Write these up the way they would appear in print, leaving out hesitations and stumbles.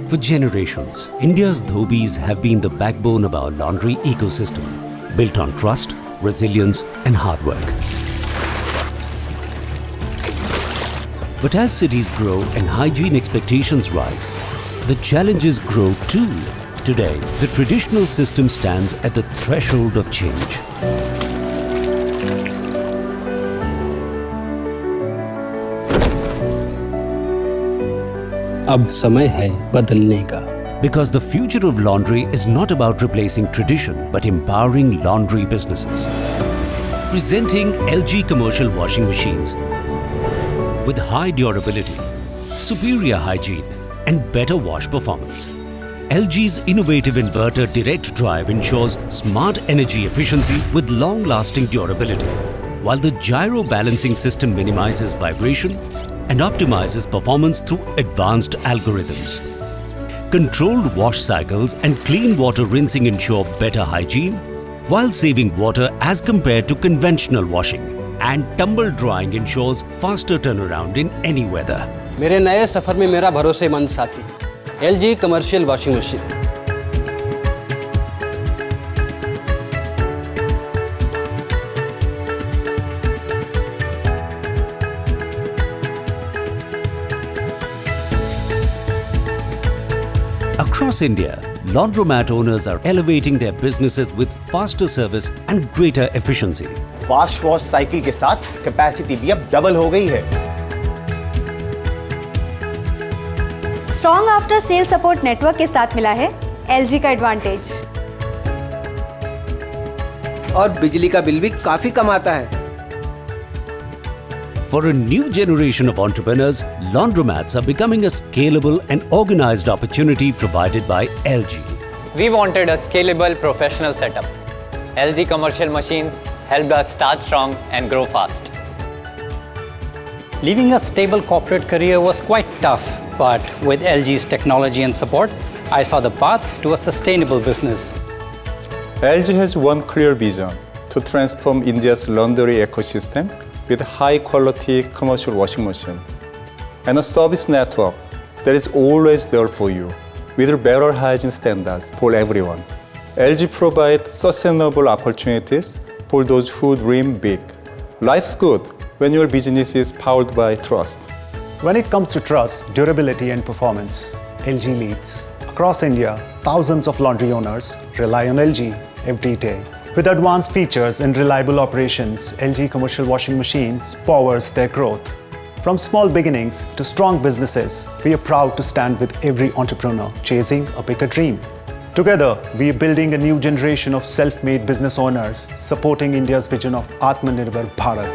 For generations, India's dhobis have been the backbone of our laundry ecosystem, built on trust, resilience and hard work. But as cities grow and hygiene expectations rise, the challenges grow too. Today, the traditional system stands at the threshold of change. अब समय है बदलने का। Because the future of laundry is not about replacing tradition, but empowering laundry businesses. Presenting LG commercial washing machines with high durability, superior hygiene and better wash performance. LG's innovative inverter direct drive ensures smart energy efficiency with long-lasting durability, while the gyro balancing system minimizes vibration and optimizes performance through advanced algorithms. Controlled wash cycles and clean water rinsing ensure better hygiene, while saving water as compared to conventional washing. And tumble drying ensures faster turnaround in any weather. मेरे नए सफर में मेरा भरोसेमंद साथी LG commercial washing machine. Across India, laundromat owners are elevating their businesses with faster service and greater efficiency. Fast wash cycle के साथ capacity भी अब डबल हो गई है। Strong after sale support network के साथ मिला है LG का एडवांटेज। और बिजली का बिल भी काफी कम आता है। For a new generation of entrepreneurs, laundromats are becoming a scalable and organized opportunity provided by LG. We wanted a scalable professional setup. LG commercial machines helped us start strong and grow fast. Leaving a stable corporate career was quite tough, but with LG's technology and support, I saw the path to a sustainable business. LG has one clear vision: to transform India's laundry ecosystem with high-quality commercial washing machine and a service network that is always there for you, with better hygiene standards for everyone. LG provides sustainable opportunities for those who dream big. Life's good when your business is powered by trust. When it comes to trust, durability and performance, LG leads. Across India, thousands of laundry owners rely on LG every day. With advanced features and reliable operations, LG commercial washing machines powers their growth. From small beginnings to strong businesses, we are proud to stand with every entrepreneur chasing a bigger dream. Together, we are building a new generation of self-made business owners, supporting India's vision of Atmanirbhar Bharat.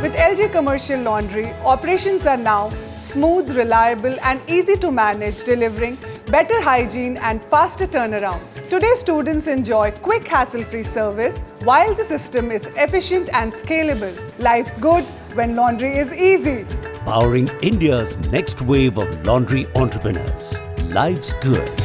With LG Commercial Laundry, operations are now smooth, reliable and easy to manage, delivering better hygiene and faster turnaround. Today, students enjoy quick, hassle-free service while the system is efficient and scalable. Life's good when laundry is easy. Powering India's next wave of laundry entrepreneurs. Life's good.